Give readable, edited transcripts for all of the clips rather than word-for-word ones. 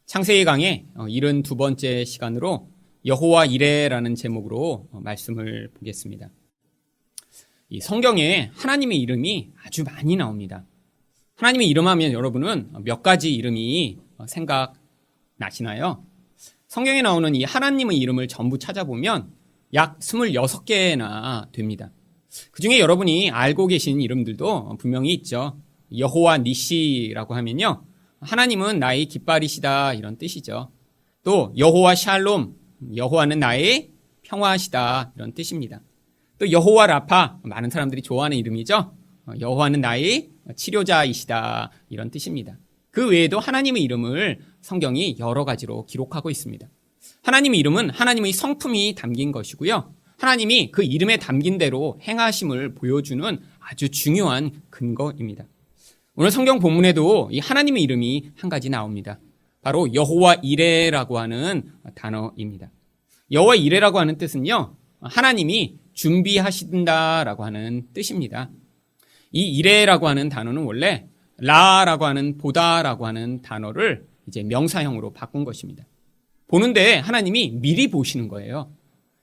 창세기 강의 72번째 시간으로 여호와 이레라는 제목으로 말씀을 보겠습니다. 이 성경에 하나님의 이름이 아주 많이 나옵니다. 하나님의 이름 하면 여러분은 몇 가지 이름이 생각나시나요? 성경에 나오는 이 하나님의 이름을 전부 찾아보면 약 26개나 됩니다. 그 중에 여러분이 알고 계신 이름들도 분명히 있죠. 여호와 니시라고 하면요, 하나님은 나의 깃발이시다, 이런 뜻이죠. 또 여호와 샬롬, 여호와는 나의 평화시다, 이런 뜻입니다. 또 여호와 라파, 많은 사람들이 좋아하는 이름이죠. 여호와는 나의 치료자이시다, 이런 뜻입니다. 그 외에도 하나님의 이름을 성경이 여러 가지로 기록하고 있습니다. 하나님의 이름은 하나님의 성품이 담긴 것이고요, 하나님이 그 이름에 담긴 대로 행하심을 보여주는 아주 중요한 근거입니다. 오늘 성경 본문에도 이 하나님의 이름이 한 가지 나옵니다. 바로 여호와 이레라고 하는 단어입니다. 여호와 이레라고 하는 뜻은요, 하나님이 준비하신다라고 하는 뜻입니다. 이 이레라고 하는 단어는 원래 라라고 하는 보다라고 하는 단어를 이제 명사형으로 바꾼 것입니다. 보는데 하나님이 미리 보시는 거예요.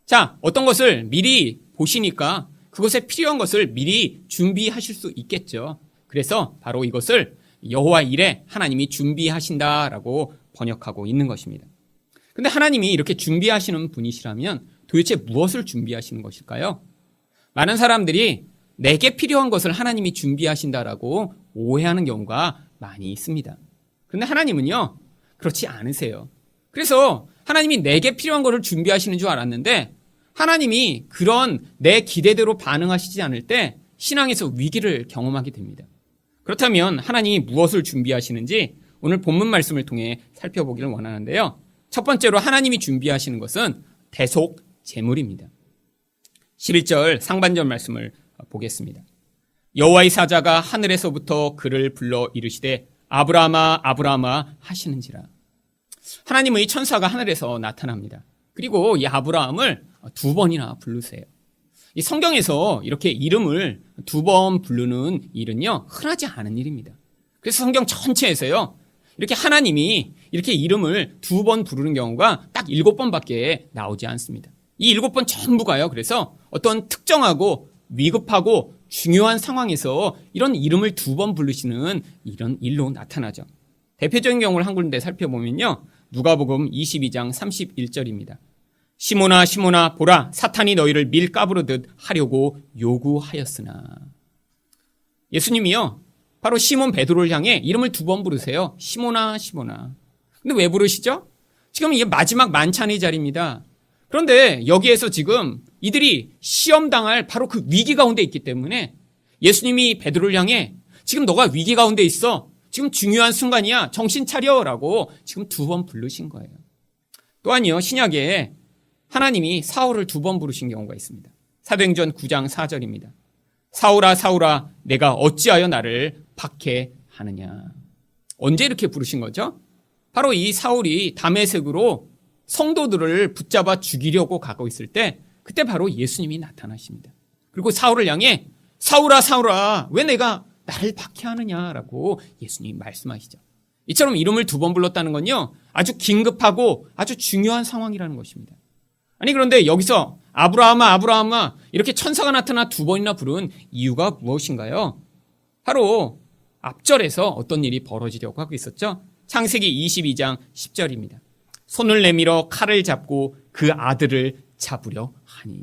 자, 어떤 것을 미리 보시니까 그것에 필요한 것을 미리 준비하실 수 있겠죠. 그래서 바로 이것을 여호와 이레, 하나님이 준비하신다라고 번역하고 있는 것입니다. 근데 하나님이 이렇게 준비하시는 분이시라면 도대체 무엇을 준비하시는 것일까요? 많은 사람들이 내게 필요한 것을 하나님이 준비하신다라고 오해하는 경우가 많이 있습니다. 그런데 하나님은요, 그렇지 않으세요. 그래서 하나님이 내게 필요한 것을 준비하시는 줄 알았는데 하나님이 그런 내 기대대로 반응하시지 않을 때 신앙에서 위기를 경험하게 됩니다. 그렇다면 하나님이 무엇을 준비하시는지 오늘 본문 말씀을 통해 살펴보기를 원하는데요. 첫 번째로 하나님이 준비하시는 것은 대속 제물입니다. 11절 상반절 말씀을 보겠습니다. 여호와의 사자가 하늘에서부터 그를 불러 이르시되 아브라함아 아브라함아 하시는지라. 하나님의 천사가 하늘에서 나타납니다. 그리고 이 아브라함을 2번이나 부르세요. 이 성경에서 이렇게 이름을 2번 부르는 일은요, 흔하지 않은 일입니다. 그래서 성경 전체에서요, 이렇게 하나님이 이렇게 이름을 2번 부르는 경우가 딱 7번밖에 나오지 않습니다. 이 7번 전부가요, 그래서 어떤 특정하고 위급하고 중요한 상황에서 이런 이름을 2번 부르시는 이런 일로 나타나죠. 대표적인 경우를 한 군데 살펴보면요, 누가복음 22장 31절입니다. 시몬아 시몬아 보라, 사탄이 너희를 밀 까부르듯 하려고 요구하였으나. 예수님이요, 바로 시몬 베드로를 향해 이름을 2번 부르세요. 시몬아 시몬아. 근데 왜 부르시죠? 지금 이게 마지막 만찬의 자리입니다. 그런데 여기에서 지금 이들이 시험당할 바로 그 위기 가운데 있기 때문에 예수님이 베드로를 향해 지금 너가 위기 가운데 있어, 지금 중요한 순간이야, 정신 차려라고 지금 2번 부르신 거예요. 또한요, 신약에 하나님이 사울을 2번 부르신 경우가 있습니다. 사도행전 9장 4절입니다. 사울아 사울아 내가 어찌하여 나를 박해하느냐. 언제 이렇게 부르신 거죠? 바로 이 사울이 다메섹으로 성도들을 붙잡아 죽이려고 가고 있을 때, 그때 바로 예수님이 나타나십니다. 그리고 사울을 향해 사울아 사울아 왜 내가 나를 박해하느냐라고 예수님이 말씀하시죠. 이처럼 이름을 2번 불렀다는 건요, 아주 긴급하고 아주 중요한 상황이라는 것입니다. 아니, 그런데 여기서 아브라함아 아브라함아 이렇게 천사가 나타나 2번이나 부른 이유가 무엇인가요? 바로 앞절에서 어떤 일이 벌어지려고 하고 있었죠. 창세기 22장 10절입니다. 손을 내밀어 칼을 잡고 그 아들을 잡으려 하니.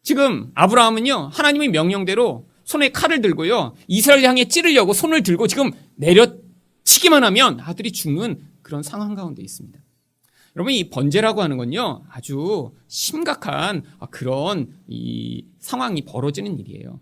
지금 아브라함은요, 하나님의 명령대로 손에 칼을 들고요, 이스라엘 향해 찌르려고 손을 들고 지금 내려치기만 하면 아들이 죽는 그런 상황 가운데 있습니다. 여러분, 이 번제라고 하는 건요, 아주 심각한 그런 이 상황이 벌어지는 일이에요.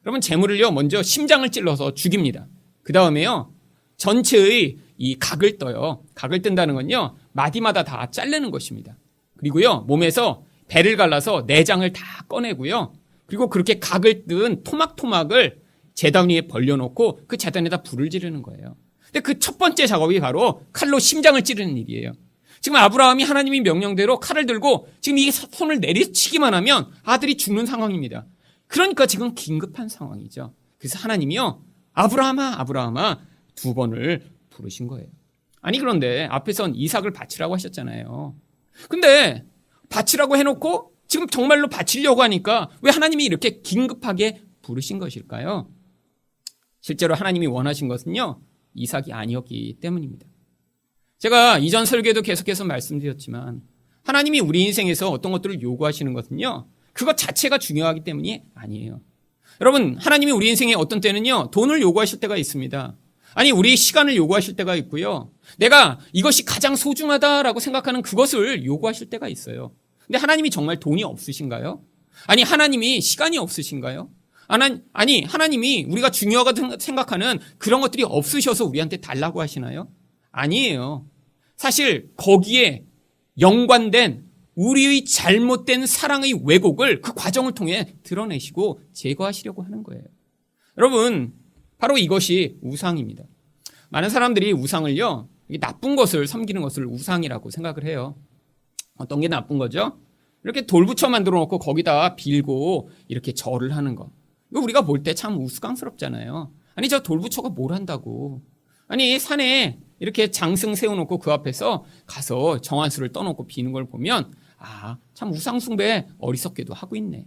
여러분, 제물을요, 먼저 심장을 찔러서 죽입니다. 그 다음에요, 전체의 이 각을 떠요. 각을 뜬다는 건요, 마디마다 다 자르는 것입니다. 그리고요, 몸에서 배를 갈라서 내장을 다 꺼내고요, 그리고 그렇게 각을 뜬 토막토막을 제단 위에 벌려놓고 그 제단에다 불을 지르는 거예요. 근데 그 첫 번째 작업이 바로 칼로 심장을 찌르는 일이에요. 지금 아브라함이 하나님의 명령대로 칼을 들고 지금 이 손을 내리치기만 하면 아들이 죽는 상황입니다. 그러니까 지금 긴급한 상황이죠. 그래서 하나님이요, 아브라함아 아브라함아 2번을 부르신 거예요. 아니 그런데 앞에선 이삭을 바치라고 하셨잖아요. 근데 바치라고 해놓고 지금 정말로 바치려고 하니까 왜 하나님이 이렇게 긴급하게 부르신 것일까요? 실제로 하나님이 원하신 것은요, 이삭이 아니었기 때문입니다. 제가 이전 설교에도 계속해서 말씀드렸지만 하나님이 우리 인생에서 어떤 것들을 요구하시는 것은요, 그것 자체가 중요하기 때문이 아니에요. 여러분, 하나님이 우리 인생에 어떤 때는요, 돈을 요구하실 때가 있습니다. 아니, 우리 시간을 요구하실 때가 있고요. 내가 이것이 가장 소중하다라고 생각하는 그것을 요구하실 때가 있어요. 근데 하나님이 정말 돈이 없으신가요? 아니, 하나님이 시간이 없으신가요? 아니, 하나님이 우리가 중요하다고 생각하는 그런 것들이 없으셔서 우리한테 달라고 하시나요? 아니에요. 사실 거기에 연관된 우리의 잘못된 사랑의 왜곡을 그 과정을 통해 드러내시고 제거하시려고 하는 거예요. 여러분, 바로 이것이 우상입니다. 많은 사람들이 우상을요, 나쁜 것을 섬기는 것을 우상이라고 생각을 해요. 어떤 게 나쁜 거죠? 이렇게 돌부처 만들어 놓고 거기다 빌고 이렇게 절을 하는 거. 이거 우리가 볼 때 참 우스꽝스럽잖아요. 아니, 저 돌부처가 뭘 한다고. 아니, 산에 이렇게 장승 세워놓고 그 앞에서 가서 정한수를 떠놓고 비는 걸 보면 참 우상숭배 어리석게도 하고 있네.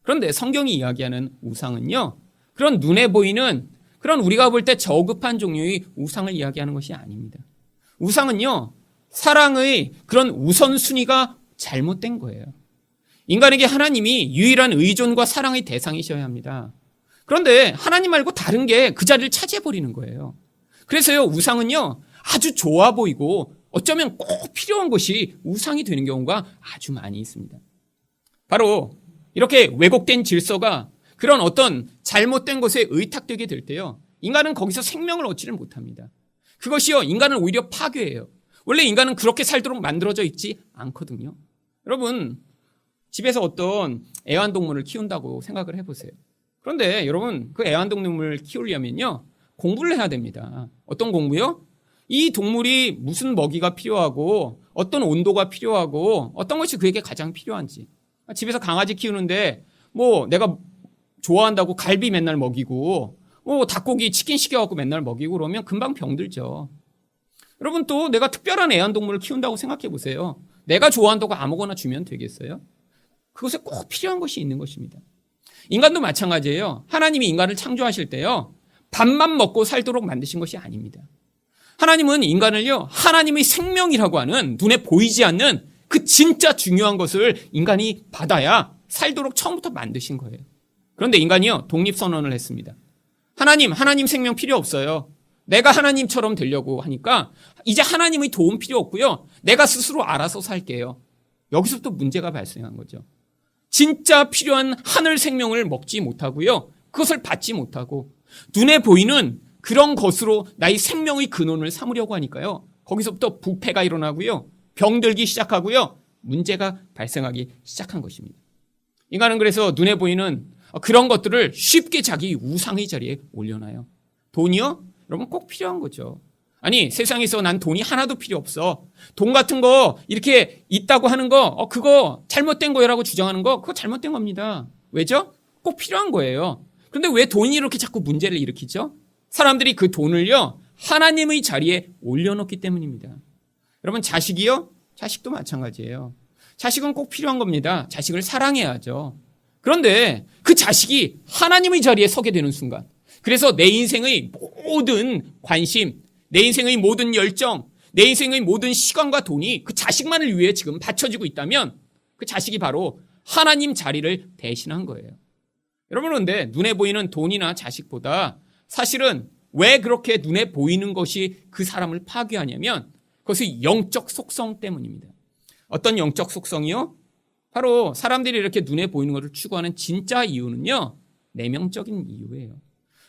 그런데 성경이 이야기하는 우상은요, 그런 눈에 보이는 그런 우리가 볼 때 저급한 종류의 우상을 이야기하는 것이 아닙니다. 우상은요, 사랑의 그런 우선순위가 잘못된 거예요. 인간에게 하나님이 유일한 의존과 사랑의 대상이셔야 합니다. 그런데 하나님 말고 다른 게 그 자리를 차지해버리는 거예요. 그래서요, 우상은요, 아주 좋아 보이고 어쩌면 꼭 필요한 것이 우상이 되는 경우가 아주 많이 있습니다. 바로 이렇게 왜곡된 질서가 그런 어떤 잘못된 것에 의탁되게 될 때요, 인간은 거기서 생명을 얻지를 못합니다. 그것이요, 인간을 오히려 파괴해요. 원래 인간은 그렇게 살도록 만들어져 있지 않거든요. 여러분, 집에서 어떤 애완동물을 키운다고 생각을 해보세요. 그런데 여러분, 그 애완동물을 키우려면요, 공부를 해야 됩니다. 어떤 공부요? 이 동물이 무슨 먹이가 필요하고 어떤 온도가 필요하고 어떤 것이 그에게 가장 필요한지. 집에서 강아지 키우는데 뭐 내가 좋아한다고 갈비 맨날 먹이고 뭐 닭고기 치킨 시켜갖고 맨날 먹이고 그러면 금방 병들죠. 여러분, 또 내가 특별한 애완동물을 키운다고 생각해 보세요. 내가 좋아한다고 아무거나 주면 되겠어요? 그것에 꼭 필요한 것이 있는 것입니다. 인간도 마찬가지예요. 하나님이 인간을 창조하실 때요, 밥만 먹고 살도록 만드신 것이 아닙니다. 하나님은 인간을요, 하나님의 생명이라고 하는 눈에 보이지 않는 그 진짜 중요한 것을 인간이 받아야 살도록 처음부터 만드신 거예요. 그런데 인간이요, 독립선언을 했습니다. 하나님 생명 필요 없어요. 내가 하나님처럼 되려고 하니까 이제 하나님의 도움 필요 없고요, 내가 스스로 알아서 살게요. 여기서부터 문제가 발생한 거죠. 진짜 필요한 하늘 생명을 먹지 못하고요, 그것을 받지 못하고 눈에 보이는 그런 것으로 나의 생명의 근원을 삼으려고 하니까요, 거기서부터 부패가 일어나고요, 병들기 시작하고요, 문제가 발생하기 시작한 것입니다. 인간은 그래서 눈에 보이는 그런 것들을 쉽게 자기 우상의 자리에 올려놔요. 돈이요? 여러분, 꼭 필요한 거죠. 아니, 세상에서 난 돈이 하나도 필요 없어. 돈 같은 거 이렇게 있다고 하는 거, 그거 잘못된 거라고 주장하는 거, 그거 잘못된 겁니다. 왜죠? 꼭 필요한 거예요. 그런데 왜 돈이 이렇게 자꾸 문제를 일으키죠? 사람들이 그 돈을요, 하나님의 자리에 올려놓기 때문입니다. 여러분, 자식이요? 자식도 마찬가지예요. 자식은 꼭 필요한 겁니다. 자식을 사랑해야죠. 그런데 그 자식이 하나님의 자리에 서게 되는 순간, 그래서 내 인생의 모든 관심, 내 인생의 모든 열정, 내 인생의 모든 시간과 돈이 그 자식만을 위해 지금 바쳐지고 있다면 그 자식이 바로 하나님 자리를 대신한 거예요. 여러분, 그런데 눈에 보이는 돈이나 자식보다 사실은 왜 그렇게 눈에 보이는 것이 그 사람을 파괴하냐면 그것이 영적 속성 때문입니다. 어떤 영적 속성이요? 바로 사람들이 이렇게 눈에 보이는 것을 추구하는 진짜 이유는요, 내면적인 이유예요.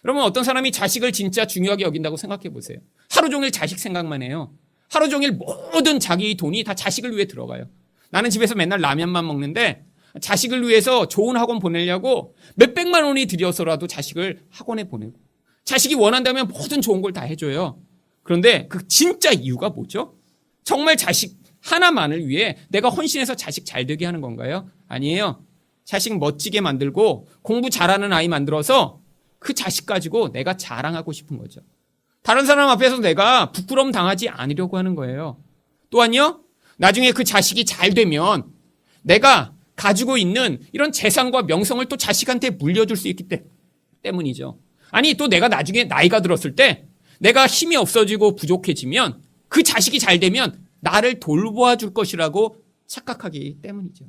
여러분, 어떤 사람이 자식을 진짜 중요하게 여긴다고 생각해 보세요. 하루 종일 자식 생각만 해요. 하루 종일 모든 자기 돈이 다 자식을 위해 들어가요. 나는 집에서 맨날 라면만 먹는데 자식을 위해서 좋은 학원 보내려고 몇백만 원이 들여서라도 자식을 학원에 보내고, 자식이 원한다면 모든 좋은 걸 다 해줘요. 그런데 그 진짜 이유가 뭐죠? 정말 자식 하나만을 위해 내가 헌신해서 자식 잘 되게 하는 건가요? 아니에요. 자식 멋지게 만들고 공부 잘하는 아이 만들어서 그 자식 가지고 내가 자랑하고 싶은 거죠. 다른 사람 앞에서 내가 부끄러움 당하지 않으려고 하는 거예요. 또한요, 나중에 그 자식이 잘 되면 내가 가지고 있는 이런 재산과 명성을 또 자식한테 물려줄 수 있기 때문이죠. 아니, 또 내가 나중에 나이가 들었을 때 내가 힘이 없어지고 부족해지면 그 자식이 잘 되면 나를 돌보아 줄 것이라고 착각하기 때문이죠.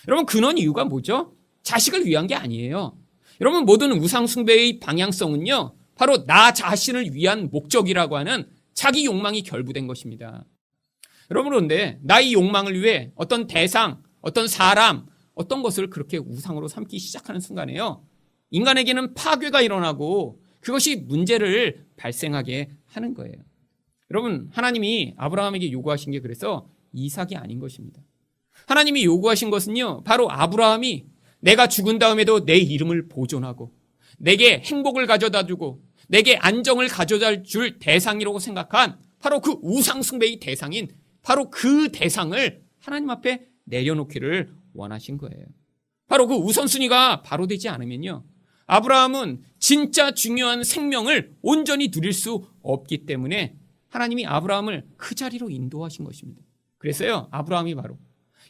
여러분, 근원 이유가 뭐죠? 자식을 위한 게 아니에요. 여러분, 모든 우상숭배의 방향성은요, 바로 나 자신을 위한 목적이라고 하는 자기 욕망이 결부된 것입니다. 여러분, 그런데 나의 욕망을 위해 어떤 대상, 어떤 사람, 어떤 것을 그렇게 우상으로 삼기 시작하는 순간에요, 인간에게는 파괴가 일어나고 그것이 문제를 발생하게 하는 거예요. 여러분, 하나님이 아브라함에게 요구하신 게 그래서 이삭이 아닌 것입니다. 하나님이 요구하신 것은요, 바로 아브라함이 내가 죽은 다음에도 내 이름을 보존하고 내게 행복을 가져다 주고 내게 안정을 가져다 줄 대상이라고 생각한 바로 그 우상숭배의 대상인 바로 그 대상을 하나님 앞에 내려놓기를 원하신 거예요. 바로 그 우선순위가 바로 되지 않으면요, 아브라함은 진짜 중요한 생명을 온전히 누릴 수 없기 때문에 하나님이 아브라함을 그 자리로 인도하신 것입니다. 그래서요, 아브라함이 바로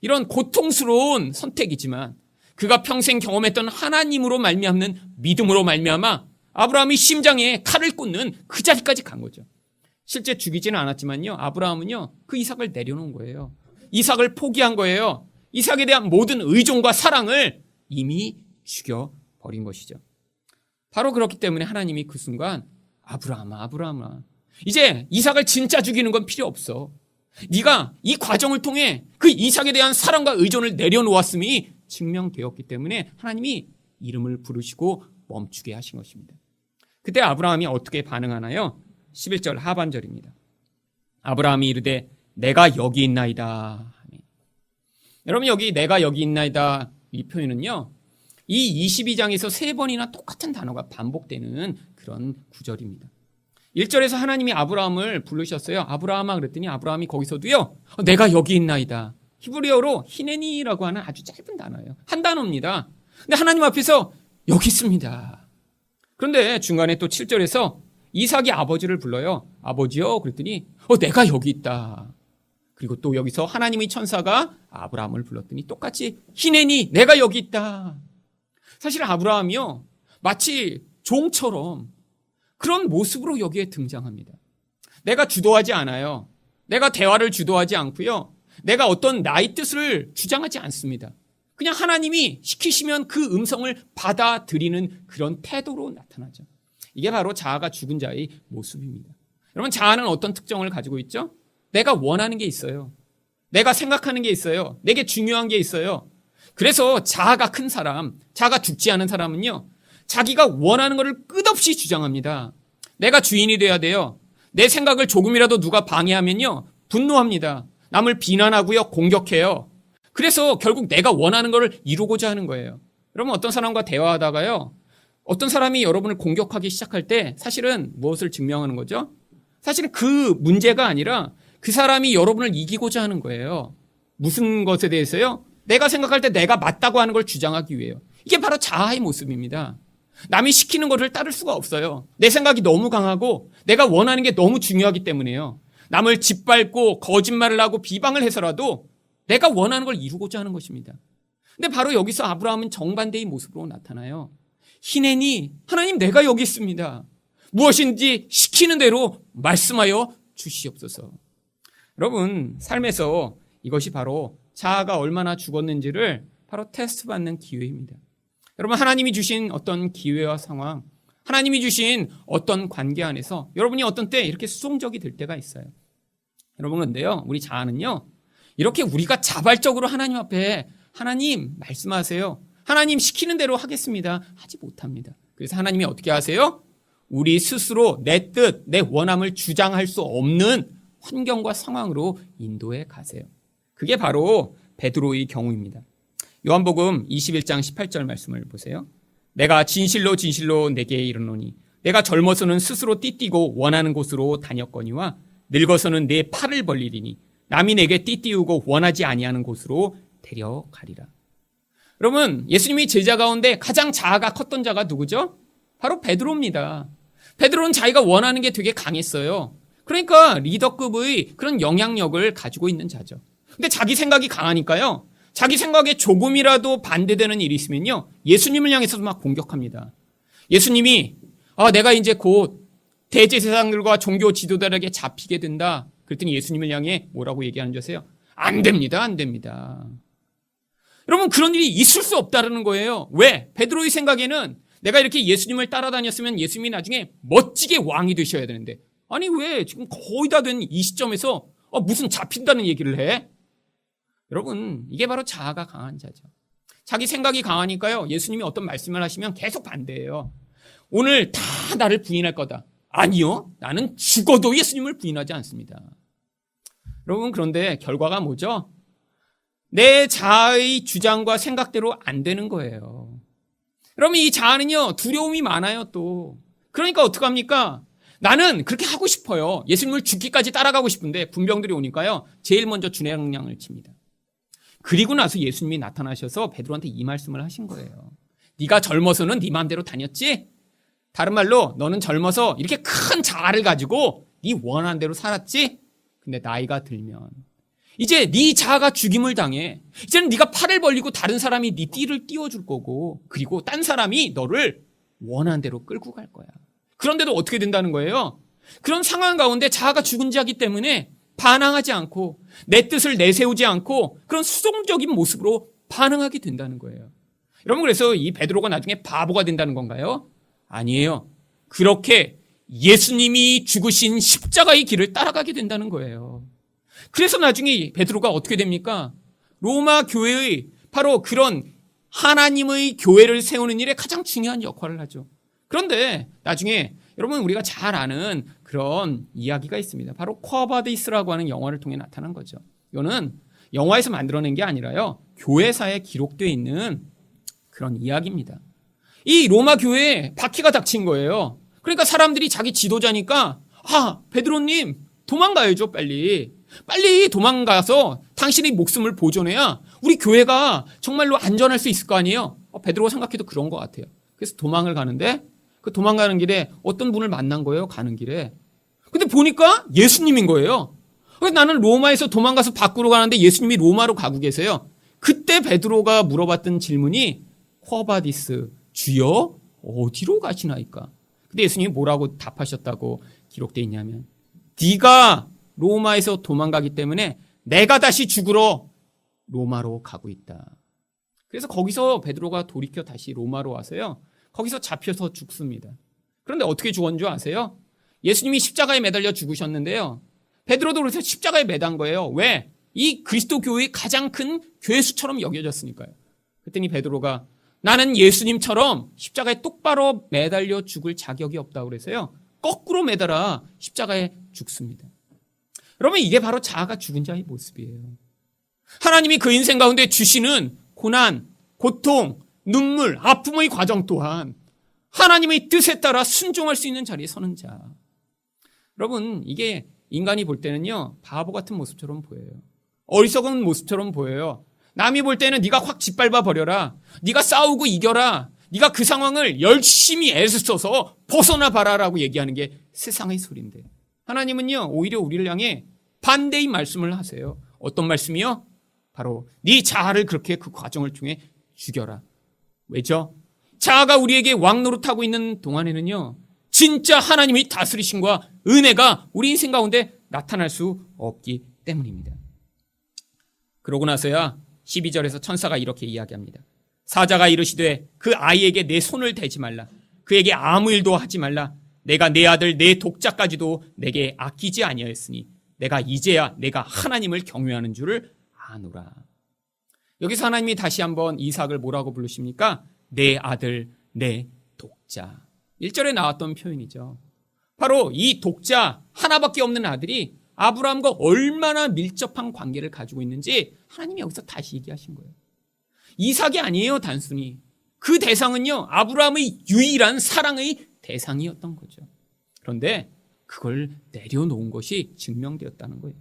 이런 고통스러운 선택이지만 그가 평생 경험했던 하나님으로 말미암는 믿음으로 말미암아 아브라함이 심장에 칼을 꽂는 그 자리까지 간 거죠. 실제 죽이지는 않았지만요, 아브라함은요, 그 이삭을 내려놓은 거예요. 이삭을 포기한 거예요. 이삭에 대한 모든 의존과 사랑을 이미 죽여버린 것이죠. 바로 그렇기 때문에 하나님이 그 순간 아브라함아, 이제 이삭을 진짜 죽이는 건 필요 없어. 네가 이 과정을 통해 그 이삭에 대한 사랑과 의존을 내려놓았음이 증명되었기 때문에 하나님이 이름을 부르시고 멈추게 하신 것입니다. 그때 아브라함이 어떻게 반응하나요? 11절 하반절입니다. 아브라함이 이르되 내가 여기 있나이다. 여러분, 여기 내가 여기 있나이다 이 표현은요, 이 22장에서 3번이나 똑같은 단어가 반복되는 그런 구절입니다. 1절에서 하나님이 아브라함을 부르셨어요. 아브라함아 그랬더니 아브라함이 거기서도요, 내가 여기 있나이다. 히브리어로 히네니라고 하는 아주 짧은 단어예요. 한 단어입니다. 근데 하나님 앞에서 여기 있습니다. 그런데 중간에 또 7절에서 이삭이 아버지를 불러요. 아버지요 그랬더니 내가 여기 있다. 그리고 또 여기서 하나님의 천사가 아브라함을 불렀더니 똑같이 히네니 내가 여기 있다. 사실 아브라함이요, 마치 종처럼 그런 모습으로 여기에 등장합니다. 내가 주도하지 않아요. 내가 대화를 주도하지 않고요, 내가 어떤 나의 뜻을 주장하지 않습니다. 그냥 하나님이 시키시면 그 음성을 받아들이는 그런 태도로 나타나죠. 이게 바로 자아가 죽은 자의 모습입니다. 여러분, 자아는 어떤 특성을 가지고 있죠? 내가 원하는 게 있어요. 내가 생각하는 게 있어요. 내게 중요한 게 있어요. 그래서 자아가 큰 사람, 자아가 죽지 않은 사람은요, 자기가 원하는 것을 끝없이 주장합니다. 내가 주인이 돼야 돼요. 내 생각을 조금이라도 누가 방해하면요, 분노합니다. 남을 비난하고요, 공격해요. 그래서 결국 내가 원하는 것을 이루고자 하는 거예요. 여러분, 어떤 사람과 대화하다가요, 어떤 사람이 여러분을 공격하기 시작할 때 사실은 무엇을 증명하는 거죠? 사실은 그 문제가 아니라 그 사람이 여러분을 이기고자 하는 거예요. 무슨 것에 대해서요? 내가 생각할 때 내가 맞다고 하는 걸 주장하기 위해요. 이게 바로 자아의 모습입니다. 남이 시키는 것을 따를 수가 없어요. 내 생각이 너무 강하고 내가 원하는 게 너무 중요하기 때문에요. 남을 짓밟고 거짓말을 하고 비방을 해서라도 내가 원하는 걸 이루고자 하는 것입니다. 근데 바로 여기서 아브라함은 정반대의 모습으로 나타나요. 히네니, 하나님 내가 여기 있습니다. 무엇인지 시키는 대로 말씀하여 주시옵소서. 여러분, 삶에서 이것이 바로 자아가 얼마나 죽었는지를 바로 테스트 받는 기회입니다. 여러분, 하나님이 주신 어떤 기회와 상황, 하나님이 주신 어떤 관계 안에서 여러분이 어떤 때 이렇게 수동적이 될 때가 있어요. 여러분, 근데요, 우리 자아는요, 이렇게 우리가 자발적으로 하나님 앞에 하나님 말씀하세요, 하나님 시키는 대로 하겠습니다, 하지 못합니다. 그래서 하나님이 어떻게 하세요? 우리 스스로 내 뜻, 내 원함을 주장할 수 없는 환경과 상황으로 인도해 가세요. 그게 바로 베드로의 경우입니다. 요한복음 21장 18절 말씀을 보세요. 내가 진실로 진실로 내게 이르노니 내가 젊어서는 스스로 띠띠고 원하는 곳으로 다녔거니와 늙어서는 내 팔을 벌리리니 남이 내게 띠띠우고 원하지 아니하는 곳으로 데려가리라. 여러분, 예수님이 제자 가운데 가장 자아가 컸던 자가 누구죠? 바로 베드로입니다. 베드로는 자기가 원하는 게 되게 강했어요. 그러니까 리더급의 그런 영향력을 가지고 있는 자죠. 근데 자기 생각이 강하니까요. 자기 생각에 조금이라도 반대되는 일이 있으면요. 예수님을 향해서도 막 공격합니다. 예수님이 내가 이제 곧 대제사장들과 종교 지도자들에게 잡히게 된다. 그랬더니 예수님을 향해 뭐라고 얘기하는 줄 아세요? 안 됩니다. 안 됩니다. 여러분 그런 일이 있을 수 없다는 거예요. 왜? 베드로의 생각에는 내가 이렇게 예수님을 따라다녔으면 예수님이 나중에 멋지게 왕이 되셔야 되는데 아니 왜 지금 거의 다 된 이 시점에서 무슨 잡힌다는 얘기를 해? 여러분 이게 바로 자아가 강한 자죠. 자기 생각이 강하니까요. 예수님이 어떤 말씀을 하시면 계속 반대해요. 오늘 다 나를 부인할 거다. 아니요. 나는 죽어도 예수님을 부인하지 않습니다. 여러분 그런데 결과가 뭐죠? 내 자아의 주장과 생각대로 안 되는 거예요. 여러분 이 자아는요. 두려움이 많아요 또. 그러니까 어떡합니까? 나는 그렇게 하고 싶어요. 예수님을 죽기까지 따라가고 싶은데 군병들이 오니까요. 제일 먼저 주례장량을 칩니다. 그리고 나서 예수님이 나타나셔서 베드로한테 이 말씀을 하신 거예요. 네가 젊어서는 네 마음대로 다녔지? 다른 말로 너는 젊어서 이렇게 큰 자아를 가지고 네 원하는 대로 살았지? 근데 나이가 들면 이제 네 자아가 죽임을 당해. 이제는 네가 팔을 벌리고 다른 사람이 네 띠를 띄워줄 거고 그리고 딴 사람이 너를 원하는 대로 끌고 갈 거야. 그런데도 어떻게 된다는 거예요? 그런 상황 가운데 자아가 죽은 자이기 때문에 반항하지 않고 내 뜻을 내세우지 않고 그런 수동적인 모습으로 반응하게 된다는 거예요. 여러분 그래서 이 베드로가 나중에 바보가 된다는 건가요? 아니에요. 그렇게 예수님이 죽으신 십자가의 길을 따라가게 된다는 거예요. 그래서 나중에 베드로가 어떻게 됩니까? 로마 교회의 바로 그런 하나님의 교회를 세우는 일에 가장 중요한 역할을 하죠. 그런데 나중에 여러분 우리가 잘 아는 그런 이야기가 있습니다. 바로 쿼바디스라고 하는 영화를 통해 나타난 거죠. 이거는 영화에서 만들어낸 게 아니라요. 교회사에 기록되어 있는 그런 이야기입니다. 이 로마 교회에 바퀴가 닥친 거예요. 그러니까 사람들이 자기 지도자니까 베드로님 도망가야죠 빨리. 빨리 도망가서 당신의 목숨을 보존해야 우리 교회가 정말로 안전할 수 있을 거 아니에요. 베드로가 생각해도 그런 것 같아요. 그래서 도망을 가는데 그 도망가는 길에 어떤 분을 만난 거예요. 가는 길에. 근데 보니까 예수님인 거예요. 그래서 나는 로마에서 도망가서 밖으로 가는데 예수님이 로마로 가고 계세요. 그때 베드로가 물어봤던 질문이 쿼바디스 주여 어디로 가시나이까? 근데 예수님이 뭐라고 답하셨다고 기록되어 있냐면 네가 로마에서 도망가기 때문에 내가 다시 죽으러 로마로 가고 있다. 그래서 거기서 베드로가 돌이켜 다시 로마로 와서요. 거기서 잡혀서 죽습니다. 그런데 어떻게 죽었는 줄 아세요? 예수님이 십자가에 매달려 죽으셨는데요. 베드로도 그래서 십자가에 매단 거예요. 왜? 이 그리스도 교회의 가장 큰 괴수처럼 여겨졌으니까요. 그랬더니 베드로가 나는 예수님처럼 십자가에 똑바로 매달려 죽을 자격이 없다고 그래서요. 거꾸로 매달아 십자가에 죽습니다. 여러분 이게 바로 자아가 죽은 자의 모습이에요. 하나님이 그 인생 가운데 주시는 고난, 고통, 눈물, 아픔의 과정 또한 하나님의 뜻에 따라 순종할 수 있는 자리에 서는 자. 여러분 이게 인간이 볼 때는요. 바보 같은 모습처럼 보여요. 어리석은 모습처럼 보여요. 남이 볼 때는 네가 확 짓밟아 버려라. 네가 싸우고 이겨라. 네가 그 상황을 열심히 애써서 벗어나 봐라라고 얘기하는 게 세상의 소리인데 하나님은요. 오히려 우리를 향해 반대의 말씀을 하세요. 어떤 말씀이요? 바로 네 자아를 그렇게 그 과정을 통해 죽여라. 왜죠? 자아가 우리에게 왕노릇하고 있는 동안에는요. 진짜 하나님의 다스리심과 은혜가 우리 인생 가운데 나타날 수 없기 때문입니다. 그러고 나서야 12절에서 천사가 이렇게 이야기합니다. 사자가 이르시되 그 아이에게 내 손을 대지 말라. 그에게 아무 일도 하지 말라. 내가 내 아들 내 독자까지도 내게 아끼지 아니하였으니 내가 이제야 내가 하나님을 경외하는 줄을 아노라. 여기서 하나님이 다시 한번 이삭을 뭐라고 부르십니까? 내 아들 내 독자. 1절에 나왔던 표현이죠. 바로 이 독자 하나밖에 없는 아들이 아브라함과 얼마나 밀접한 관계를 가지고 있는지 하나님이 여기서 다시 얘기하신 거예요. 이삭이 아니에요, 단순히. 그 대상은요, 아브라함의 유일한 사랑의 대상이었던 거죠. 그런데 그걸 내려놓은 것이 증명되었다는 거예요.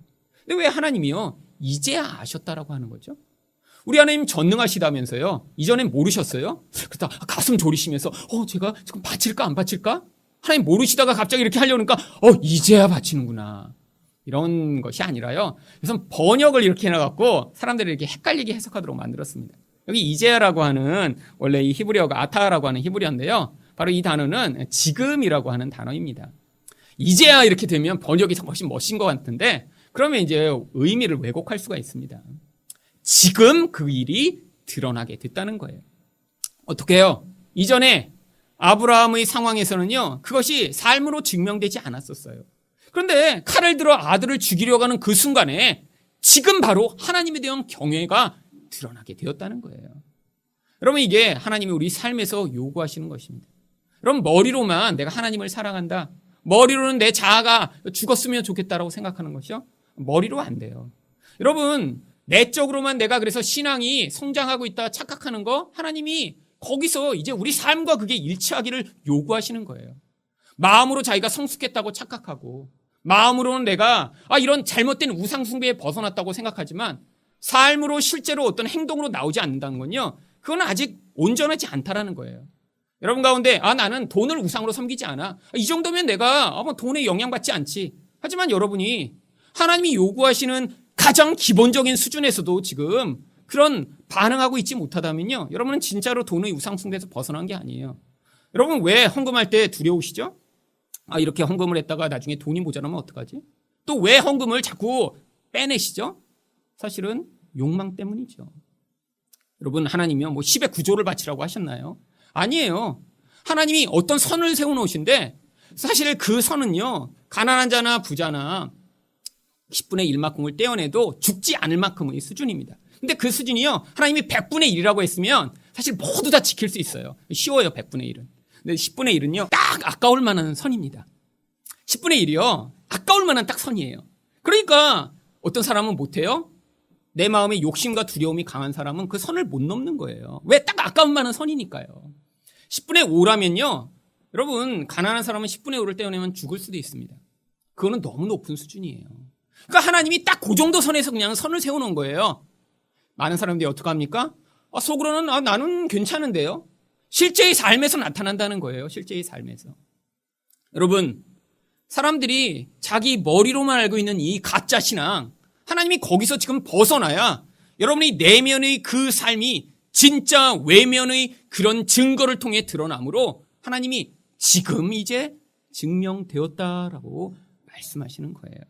근데 왜 하나님이요, 이제야 아셨다라고 하는 거죠? 우리 하나님 전능하시다면서요. 이전엔 모르셨어요? 그러다 가슴 졸이시면서 제가 지금 바칠까 안 바칠까? 하나님 모르시다가 갑자기 이렇게 하려니까 이제야 바치는구나. 이런 것이 아니라요. 그래서 번역을 이렇게 해놔갖고 사람들이 이렇게 헷갈리게 해석하도록 만들었습니다. 여기 이제야라고 하는 원래 이 히브리어가 아타라고 하는 히브리어인데요. 바로 이 단어는 지금이라고 하는 단어입니다. 이제야 이렇게 되면 번역이 훨씬 멋진 것 같은데 그러면 이제 의미를 왜곡할 수가 있습니다. 지금 그 일이 드러나게 됐다는 거예요. 어떻게 해요? 이전에 아브라함의 상황에서는요, 그것이 삶으로 증명되지 않았었어요. 그런데 칼을 들어 아들을 죽이려고 하는 그 순간에 지금 바로 하나님에 대한 경외가 드러나게 되었다는 거예요. 여러분, 이게 하나님이 우리 삶에서 요구하시는 것입니다. 여러분, 머리로만 내가 하나님을 사랑한다, 머리로는 내 자아가 죽었으면 좋겠다라고 생각하는 것이요, 머리로 안 돼요. 여러분, 내적으로만 내가 그래서 신앙이 성장하고 있다 착각하는 거, 하나님이 거기서 이제 우리 삶과 그게 일치하기를 요구하시는 거예요. 마음으로 자기가 성숙했다고 착각하고, 마음으로는 내가 이런 잘못된 우상숭배에 벗어났다고 생각하지만 삶으로 실제로 어떤 행동으로 나오지 않는다는 건요, 그건 아직 온전하지 않다라는 거예요. 여러분 가운데 나는 돈을 우상으로 섬기지 않아, 이 정도면 내가 돈에 영향받지 않지. 하지만 여러분이 하나님이 요구하시는 가장 기본적인 수준에서도 지금 그런 반응하고 있지 못하다면요, 여러분은 진짜로 돈의 우상숭배에서 벗어난 게 아니에요. 여러분, 왜 헌금할 때 두려우시죠? 이렇게 헌금을 했다가 나중에 돈이 모자라면 어떡하지? 또 왜 헌금을 자꾸 빼내시죠? 사실은 욕망 때문이죠. 여러분, 하나님이요, 10의 9조를 바치라고 하셨나요? 아니에요. 하나님이 어떤 선을 세워놓으신데 사실 그 선은요, 가난한 자나 부자나 10분의 1만큼을 떼어내도 죽지 않을 만큼의 수준입니다. 근데 그 수준이요, 하나님이 100분의 1이라고 했으면 사실 모두 다 지킬 수 있어요. 쉬워요, 100분의 1은. 근데 10분의 1은요, 딱 아까울 만한 선입니다. 10분의 1이요, 아까울 만한 딱 선이에요. 그러니까 어떤 사람은 못해요? 내 마음에 욕심과 두려움이 강한 사람은 그 선을 못 넘는 거예요. 왜? 딱 아까울 만한 선이니까요. 10분의 5라면요, 여러분, 가난한 사람은 10분의 5를 떼어내면 죽을 수도 있습니다. 그거는 너무 높은 수준이에요. 그러니까 하나님이 딱 그 정도 선에서 그냥 선을 세워놓은 거예요. 많은 사람들이 어떻게 합니까? 속으로는 나는 괜찮은데요. 실제의 삶에서 나타난다는 거예요. 실제의 삶에서. 여러분, 사람들이 자기 머리로만 알고 있는 이 가짜 신앙, 하나님이 거기서 지금 벗어나야 여러분이 내면의 그 삶이 진짜 외면의 그런 증거를 통해 드러나므로 하나님이 지금 이제 증명되었다라고 말씀하시는 거예요.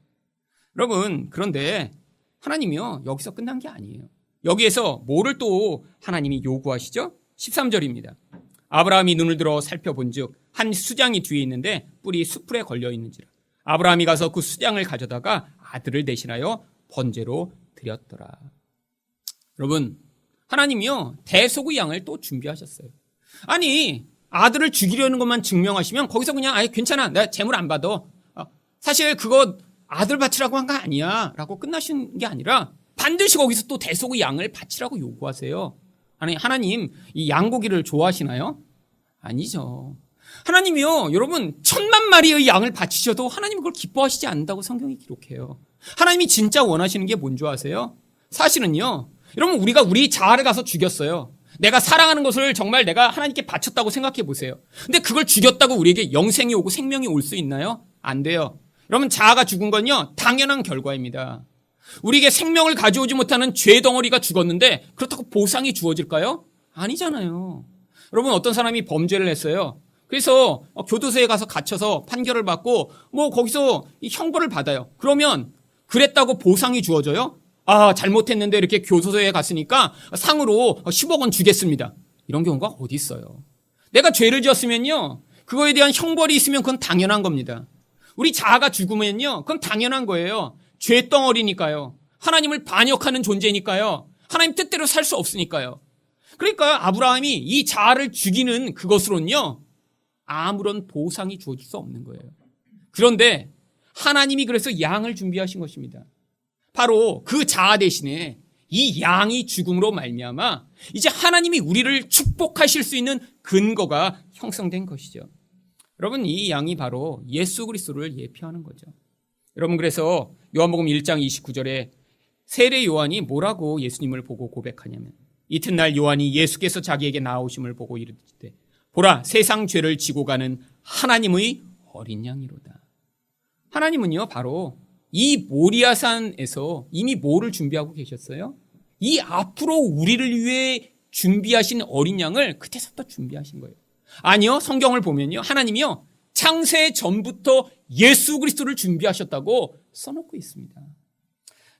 여러분, 그런데 하나님이요, 여기서 끝난 게 아니에요. 여기에서 뭐를 또 하나님이 요구하시죠? 13절입니다. 아브라함이 눈을 들어 살펴본즉 한 수장이 뒤에 있는데 뿔이 수풀에 걸려 있는지라. 아브라함이 가서 그 수장을 가져다가 아들을 대신하여 번제로 드렸더라. 여러분, 하나님이요, 대소의 양을 또 준비하셨어요. 아니, 아들을 죽이려는 것만 증명하시면 거기서 그냥 괜찮아, 내가 재물 안 받아, 사실 그거 아들 바치라고 한 거 아니야 라고 끝나신 게 아니라 반드시 거기서 또 대속의 양을 바치라고 요구하세요. 아니, 하나님 이 양고기를 좋아하시나요? 아니죠. 하나님이요, 여러분, 1000만 마리의 양을 바치셔도 하나님 그걸 기뻐하시지 않는다고 성경이 기록해요. 하나님이 진짜 원하시는 게 뭔지 아세요? 사실은요, 여러분, 우리가 우리 자아를 가서 죽였어요. 내가 사랑하는 것을 정말 내가 하나님께 바쳤다고 생각해 보세요. 근데 그걸 죽였다고 우리에게 영생이 오고 생명이 올 수 있나요? 안 돼요. 여러분, 자아가 죽은 건요, 당연한 결과입니다. 우리에게 생명을 가져오지 못하는 죄 덩어리가 죽었는데 그렇다고 보상이 주어질까요? 아니잖아요. 여러분, 어떤 사람이 범죄를 했어요. 그래서 교도소에 가서 갇혀서 판결을 받고 거기서 이 형벌을 받아요. 그러면 그랬다고 보상이 주어져요? 잘못했는데 이렇게 교도소에 갔으니까 상으로 10억 원 주겠습니다. 이런 경우가 어디 있어요? 내가 죄를 지었으면요, 그거에 대한 형벌이 있으면 그건 당연한 겁니다. 우리 자아가 죽으면요, 그건 당연한 거예요. 죄덩어리니까요. 하나님을 반역하는 존재니까요. 하나님 뜻대로 살 수 없으니까요. 그러니까 아브라함이 이 자아를 죽이는 그것으로는요, 아무런 보상이 주어질 수 없는 거예요. 그런데 하나님이 그래서 양을 준비하신 것입니다. 바로 그 자아 대신에 이 양이 죽음으로 말미암아 이제 하나님이 우리를 축복하실 수 있는 근거가 형성된 것이죠. 여러분, 이 양이 바로 예수 그리스도를 예표하는 거죠. 여러분, 그래서 요한복음 1장 29절에 세례 요한이 뭐라고 예수님을 보고 고백하냐면, 이튿날 요한이 예수께서 자기에게 나오심을 보고 이르되 보라, 세상 죄를 지고 가는 하나님의 어린 양이로다. 하나님은요, 바로 이 모리아산에서 이미 뭐를 준비하고 계셨어요? 이 앞으로 우리를 위해 준비하신 어린 양을 그때서부터 준비하신 거예요. 아니요, 성경을 보면요, 하나님이요, 창세 전부터 예수 그리스도를 준비하셨다고 써놓고 있습니다.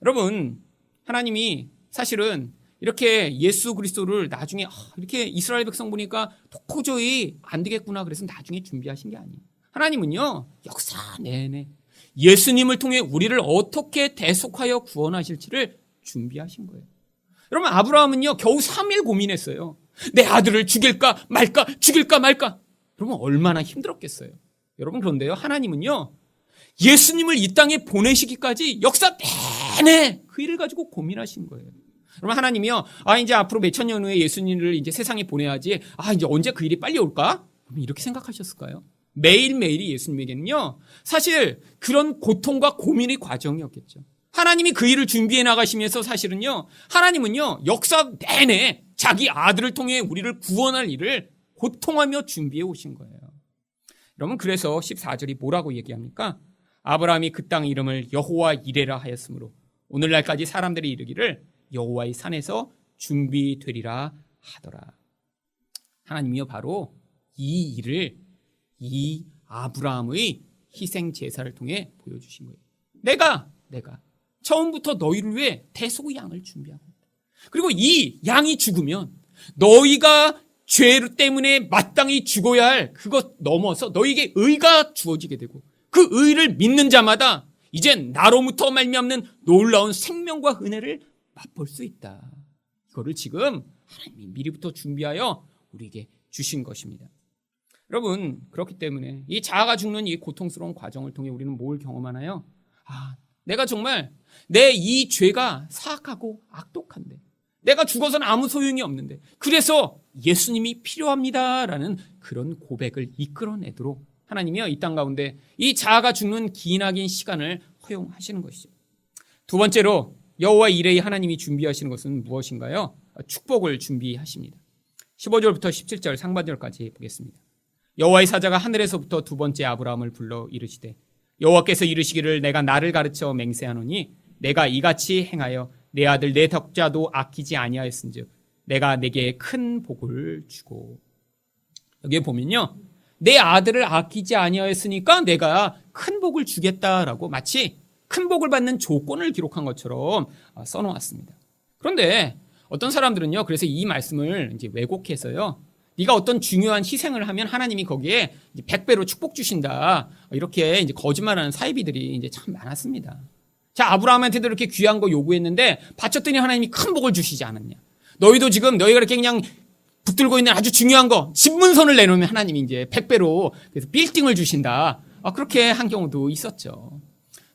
여러분, 하나님이 사실은 이렇게 예수 그리스도를 나중에 이렇게 이스라엘 백성 보니까 도저히 안 되겠구나 그래서 나중에 준비하신 게 아니에요. 하나님은요, 역사 내내 예수님을 통해 우리를 어떻게 대속하여 구원하실지를 준비하신 거예요. 여러분, 아브라함은요, 겨우 3일 고민했어요. 내 아들을 죽일까 말까, 죽일까 말까. 여러분, 얼마나 힘들었겠어요. 여러분, 그런데요, 하나님은요, 예수님을 이 땅에 보내시기까지 역사 내내 그 일을 가지고 고민하신 거예요. 여러분, 하나님이요, 이제 앞으로 몇천 년 후에 예수님을 이제 세상에 보내야지. 이제 언제 그 일이 빨리 올까? 이렇게 생각하셨을까요? 매일매일이 예수님에게는요, 사실 그런 고통과 고민의 과정이었겠죠. 하나님이 그 일을 준비해 나가시면서 사실은요, 하나님은요, 역사 내내 자기 아들을 통해 우리를 구원할 일을 고통하며 준비해 오신 거예요. 여러분, 그래서 14절이 뭐라고 얘기합니까? 아브라함이 그 땅 이름을 여호와 이레라 하였으므로 오늘날까지 사람들이 이르기를 여호와의 산에서 준비되리라 하더라. 하나님이요, 바로 이 일을 이 아브라함의 희생 제사를 통해 보여주신 거예요. 내가 처음부터 너희를 위해 대속의 양을 준비하고 있다. 그리고 이 양이 죽으면 너희가 죄 때문에 마땅히 죽어야 할 그것 넘어서 너희에게 의가 주어지게 되고 그 의를 믿는 자마다 이젠 나로부터 말미암는 놀라운 생명과 은혜를 맛볼 수 있다. 이거를 지금 하나님이 미리부터 준비하여 우리에게 주신 것입니다. 여러분, 그렇기 때문에 이 자아가 죽는 이 고통스러운 과정을 통해 우리는 뭘 경험하나요? 내가 정말 내 이 죄가 사악하고 악독한데, 내가 죽어서는 아무 소용이 없는데, 그래서 예수님이 필요합니다라는 그런 고백을 이끌어내도록 하나님이요, 이 땅 가운데 이 자아가 죽는 기나긴 시간을 허용하시는 것이죠. 두 번째로 여호와 이레의 하나님이 준비하시는 것은 무엇인가요? 축복을 준비하십니다. 15절부터 17절 상반절까지 보겠습니다. 여호와의 사자가 하늘에서부터 두 번째 아브라함을 불러 이르시되 여호와께서 이르시기를 내가 나를 가르쳐 맹세하노니 내가 이같이 행하여 내 아들 내 덕자도 아끼지 아니하였은즉 내가 내게 큰 복을 주고. 여기에 보면요, 내 아들을 아끼지 아니하였으니까 내가 큰 복을 주겠다라고 마치 큰 복을 받는 조건을 기록한 것처럼 써놓았습니다. 그런데 어떤 사람들은요, 그래서 이 말씀을 이제 왜곡해서요, 네가 어떤 중요한 희생을 하면 하나님이 거기에 100배로 축복 주신다, 이렇게 이제 거짓말하는 사이비들이 이제 참 많았습니다. 자, 아브라함한테도 이렇게 귀한 거 요구했는데 바쳤더니 하나님이 큰 복을 주시지 않았냐? 너희도 지금 너희가 이렇게 그냥 붙들고 있는 아주 중요한 거 신문선을 내놓으면 하나님이 이제 100배로 그래서 빌딩을 주신다. 그렇게 한 경우도 있었죠.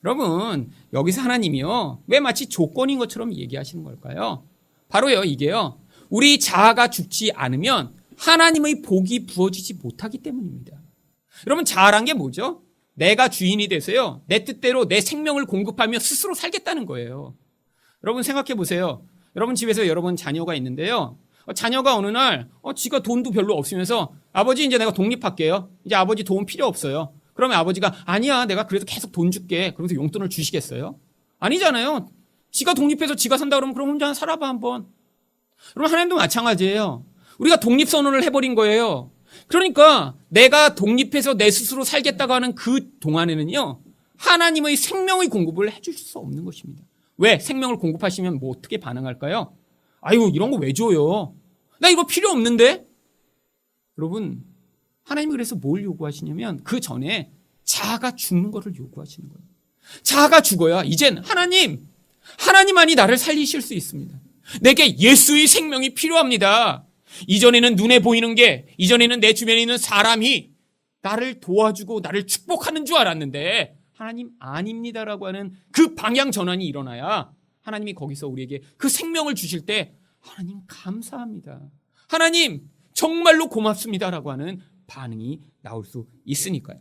여러분, 여기서 하나님이요, 왜 마치 조건인 것처럼 얘기하시는 걸까요? 바로요, 이게요, 우리 자아가 죽지 않으면 하나님의 복이 부어지지 못하기 때문입니다. 여러분, 자아란 게 뭐죠? 내가 주인이 돼서요, 내 뜻대로 내 생명을 공급하며 스스로 살겠다는 거예요. 여러분, 생각해 보세요. 여러분 집에서 여러분 자녀가 있는데요, 자녀가 어느 날 지가 돈도 별로 없으면서 아버지 이제 내가 독립할게요. 이제 아버지 도움 필요 없어요. 그러면 아버지가 아니야, 내가 그래도 계속 돈 줄게. 그러면서 용돈을 주시겠어요? 아니잖아요. 지가 독립해서 지가 산다 그러면 그럼 혼자 살아봐 한번. 여러분, 하나님도 마찬가지예요. 우리가 독립선언을 해버린 거예요. 그러니까 내가 독립해서 내 스스로 살겠다고 하는 그 동안에는요, 하나님의 생명의 공급을 해줄 수 없는 것입니다. 왜? 생명을 공급하시면 뭐 어떻게 반응할까요? 아유, 이런 거 왜 줘요? 나 이거 필요 없는데? 여러분, 하나님이 그래서 뭘 요구하시냐면 그 전에 자아가 죽는 거를 요구하시는 거예요. 자아가 죽어야 이젠 하나님만이 나를 살리실 수 있습니다. 내게 예수의 생명이 필요합니다. 이전에는 눈에 보이는 게, 이전에는 내 주변에 있는 사람이 나를 도와주고 나를 축복하는 줄 알았는데 하나님 아닙니다라고 하는 그 방향 전환이 일어나야 하나님이 거기서 우리에게 그 생명을 주실 때 하나님 감사합니다, 하나님 정말로 고맙습니다라고 하는 반응이 나올 수 있으니까요.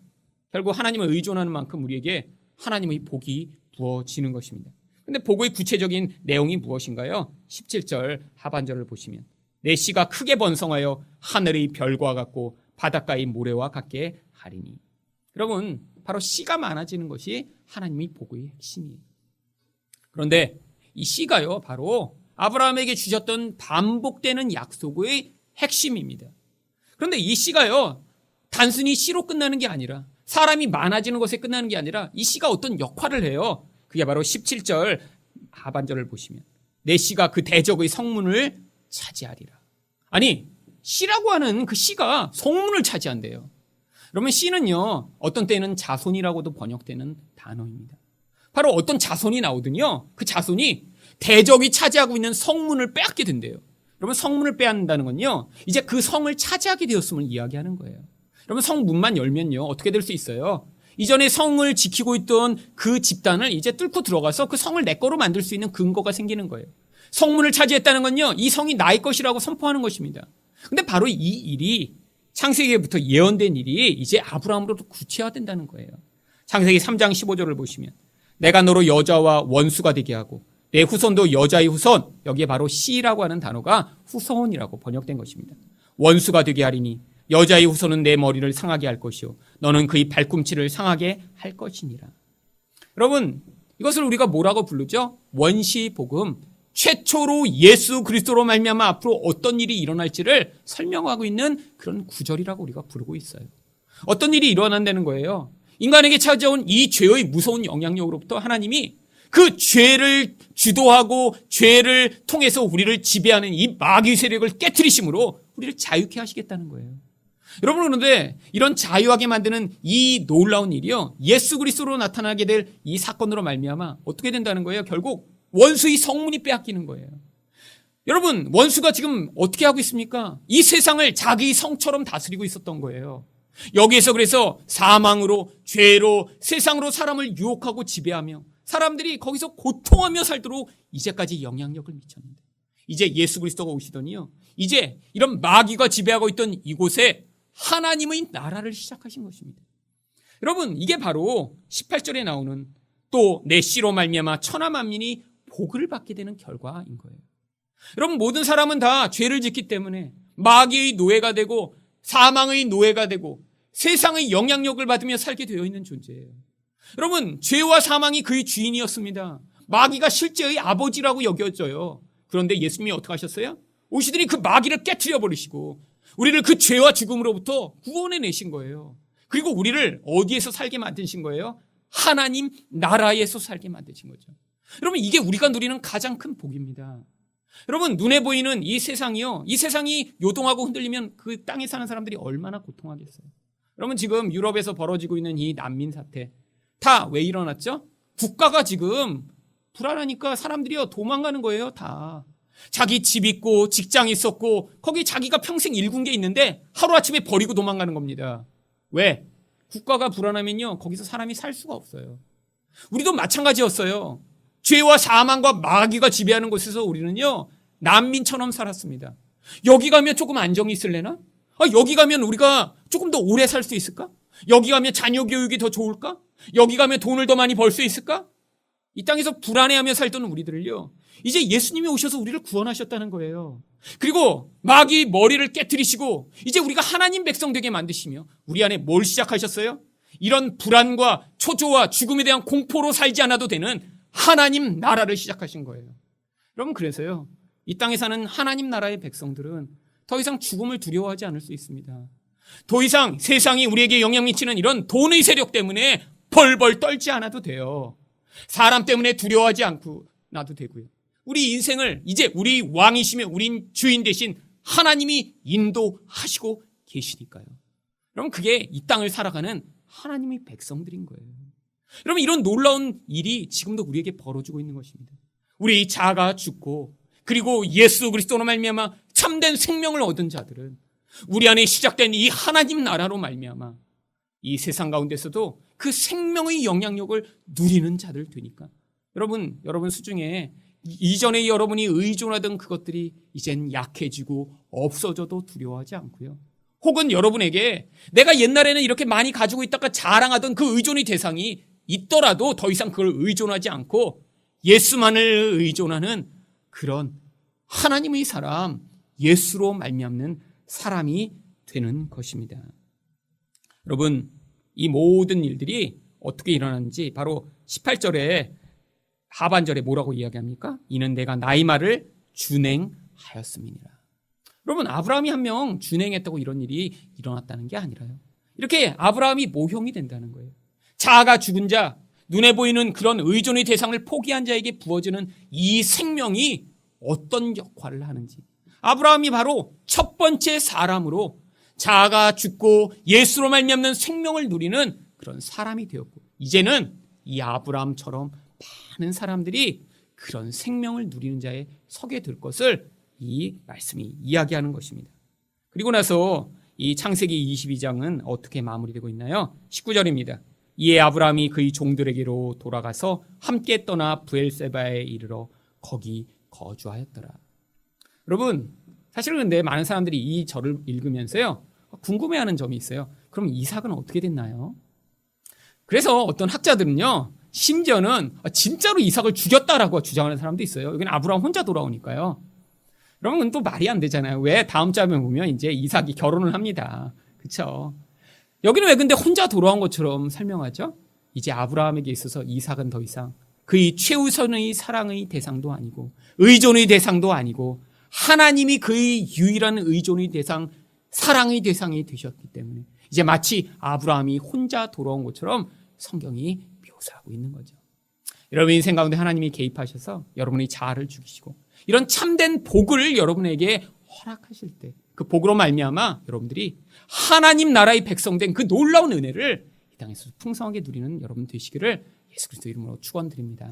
결국 하나님을 의존하는 만큼 우리에게 하나님의 복이 부어지는 것입니다. 근데 복의 구체적인 내용이 무엇인가요? 17절 하반절을 보시면 내 씨가 크게 번성하여 하늘의 별과 같고 바닷가의 모래와 같게 하리니. 여러분, 바로 씨가 많아지는 것이 하나님의 복의 핵심이에요. 그런데 이 씨가요, 바로 아브라함에게 주셨던 반복되는 약속의 핵심입니다. 그런데 이 씨가요, 단순히 씨로 끝나는 게 아니라, 사람이 많아지는 것에 끝나는 게 아니라 이 씨가 어떤 역할을 해요. 그게 바로 17절 하반절을 보시면 내 씨가 그 대적의 성문을 차지하리라. 아니, 씨라고 하는 그 씨가 성문을 차지한대요. 그러면 씨는요, 어떤 때는 자손이라고도 번역되는 단어입니다. 바로 어떤 자손이 나오더니요, 그 자손이 대적이 차지하고 있는 성문을 빼앗게 된대요. 여러분, 성문을 빼앗는다는 건요, 이제 그 성을 차지하게 되었음을 이야기하는 거예요. 여러분, 성문만 열면요, 어떻게 될 수 있어요? 이전에 성을 지키고 있던 그 집단을 이제 뚫고 들어가서 그 성을 내 거로 만들 수 있는 근거가 생기는 거예요. 성문을 차지했다는 건요, 이 성이 나의 것이라고 선포하는 것입니다. 근데 바로 이 일이 창세기부터 예언된 일이 이제 아브라함으로부터 구체화된다는 거예요. 창세기 3장 15절을 보시면 내가 너로 여자와 원수가 되게 하고 내 후손도 여자의 후손, 여기에 바로 씨라고 하는 단어가 후손이라고 번역된 것입니다. 원수가 되게 하리니 여자의 후손은 내 머리를 상하게 할 것이요 너는 그의 발꿈치를 상하게 할 것이니라. 여러분, 이것을 우리가 뭐라고 부르죠? 원시복음, 최초로 예수 그리스도로 말미암아 앞으로 어떤 일이 일어날지를 설명하고 있는 그런 구절이라고 우리가 부르고 있어요. 어떤 일이 일어난다는 거예요? 인간에게 찾아온 이 죄의 무서운 영향력으로부터 하나님이 그 죄를 주도하고 죄를 통해서 우리를 지배하는 이 마귀 세력을 깨트리심으로 우리를 자유케 하시겠다는 거예요. 여러분, 그런데 이런 자유하게 만드는 이 놀라운 일이요, 예수 그리스도로 나타나게 될 이 사건으로 말미암아 어떻게 된다는 거예요? 결국 원수의 성문이 빼앗기는 거예요. 여러분, 원수가 지금 어떻게 하고 있습니까? 이 세상을 자기 성처럼 다스리고 있었던 거예요. 여기에서 그래서 사망으로, 죄로, 세상으로 사람을 유혹하고 지배하며 사람들이 거기서 고통하며 살도록 이제까지 영향력을 미쳤는데, 이제 예수 그리스도가 오시더니요, 이제 이런 마귀가 지배하고 있던 이곳에 하나님의 나라를 시작하신 것입니다. 여러분, 이게 바로 18절에 나오는 또 내 씨로 말미암아 천하 만민이 복을 받게 되는 결과인 거예요. 여러분, 모든 사람은 다 죄를 짓기 때문에 마귀의 노예가 되고 사망의 노예가 되고 세상의 영향력을 받으며 살게 되어 있는 존재예요. 여러분, 죄와 사망이 그의 주인이었습니다. 마귀가 실제의 아버지라고 여겨져요. 그런데 예수님이 어떻게 하셨어요? 오시더니 그 마귀를 깨트려 버리시고 우리를 그 죄와 죽음으로부터 구원해 내신 거예요. 그리고 우리를 어디에서 살게 만드신 거예요? 하나님 나라에서 살게 만드신 거죠. 여러분, 이게 우리가 누리는 가장 큰 복입니다. 여러분, 눈에 보이는 이 세상이요, 이 세상이 요동하고 흔들리면 그 땅에 사는 사람들이 얼마나 고통하겠어요. 여러분, 지금 유럽에서 벌어지고 있는 이 난민 사태 다 왜 일어났죠? 국가가 지금 불안하니까 사람들이요 도망가는 거예요. 다 자기 집 있고 직장 있었고 거기 자기가 평생 일군 게 있는데 하루아침에 버리고 도망가는 겁니다. 왜? 국가가 불안하면요 거기서 사람이 살 수가 없어요. 우리도 마찬가지였어요. 죄와 사망과 마귀가 지배하는 곳에서 우리는요 난민처럼 살았습니다. 여기 가면 조금 안정이 있을래나? 여기 가면 우리가 조금 더 오래 살 수 있을까? 여기 가면 자녀 교육이 더 좋을까? 여기 가면 돈을 더 많이 벌 수 있을까? 이 땅에서 불안해하며 살던 우리들을요 이제 예수님이 오셔서 우리를 구원하셨다는 거예요. 그리고 마귀 머리를 깨트리시고 이제 우리가 하나님 백성 되게 만드시며 우리 안에 뭘 시작하셨어요? 이런 불안과 초조와 죽음에 대한 공포로 살지 않아도 되는 하나님 나라를 시작하신 거예요. 여러분, 그래서요 이 땅에 사는 하나님 나라의 백성들은 더 이상 죽음을 두려워하지 않을 수 있습니다. 더 이상 세상이 우리에게 영향 미치는 이런 돈의 세력 때문에 벌벌 떨지 않아도 돼요. 사람 때문에 두려워하지 않고 나도 되고요. 우리 인생을 이제 우리 왕이시며 우리 주인 대신 하나님이 인도하시고 계시니까요. 여러분, 그게 이 땅을 살아가는 하나님의 백성들인 거예요. 여러분, 이런 놀라운 일이 지금도 우리에게 벌어지고 있는 것입니다. 우리 자아가 죽고 그리고 예수 그리스도로 말미암아 참된 생명을 얻은 자들은 우리 안에 시작된 이 하나님 나라로 말미암아 이 세상 가운데서도 그 생명의 영향력을 누리는 자들 되니까 여러분 수중에 이전에 여러분이 의존하던 그것들이 이젠 약해지고 없어져도 두려워하지 않고요. 혹은 여러분에게 내가 옛날에는 이렇게 많이 가지고 있다가 자랑하던 그 의존의 대상이 있더라도 더 이상 그걸 의존하지 않고 예수만을 의존하는 그런 하나님의 사람, 예수로 말미암는 사람이 되는 것입니다. 여러분, 이 모든 일들이 어떻게 일어났는지 바로 18절에 하반절에 뭐라고 이야기합니까? 이는 내가 나의 말을 준행하였음이니라. 여러분, 아브라함이 한 명 준행했다고 이런 일이 일어났다는 게 아니라요. 이렇게 아브라함이 모형이 된다는 거예요. 자아가 죽은 자, 눈에 보이는 그런 의존의 대상을 포기한 자에게 부어지는 이 생명이 어떤 역할을 하는지. 아브라함이 바로 첫 번째 사람으로 자아가 죽고 예수로 말미암는 생명을 누리는 그런 사람이 되었고, 이제는 이 아브라함처럼 많은 사람들이 그런 생명을 누리는 자에 서게 될 것을 이 말씀이 이야기하는 것입니다. 그리고 나서 이 창세기 22장은 어떻게 마무리되고 있나요? 19절입니다. 이에 아브라함이 그의 종들에게로 돌아가서 함께 떠나 브엘세바에 이르러 거기 거주하였더라. 여러분, 사실은 근데 많은 사람들이 이 절을 읽으면서요, 궁금해하는 점이 있어요. 그럼 이삭은 어떻게 됐나요? 그래서 어떤 학자들은요, 심지어는 진짜로 이삭을 죽였다라고 주장하는 사람도 있어요. 여기는 아브라함 혼자 돌아오니까요. 여러분, 또 말이 안 되잖아요. 왜? 다음 장면 보면 이제 이삭이 결혼을 합니다. 그렇죠? 여기는 왜 근데 혼자 돌아온 것처럼 설명하죠? 이제 아브라함에게 있어서 이삭은 더 이상 그의 최우선의 사랑의 대상도 아니고 의존의 대상도 아니고 하나님이 그의 유일한 의존의 대상, 사랑의 대상이 되셨기 때문에 이제 마치 아브라함이 혼자 돌아온 것처럼 성경이 묘사하고 있는 거죠. 여러분 인생 가운데 하나님이 개입하셔서 여러분의 자아를 죽이시고 이런 참된 복을 여러분에게 허락하실 때 그 복으로 말미암아 여러분들이 하나님 나라의 백성된 그 놀라운 은혜를 이 땅에서 풍성하게 누리는 여러분 되시기를 예수 그리스도 이름으로 축원드립니다.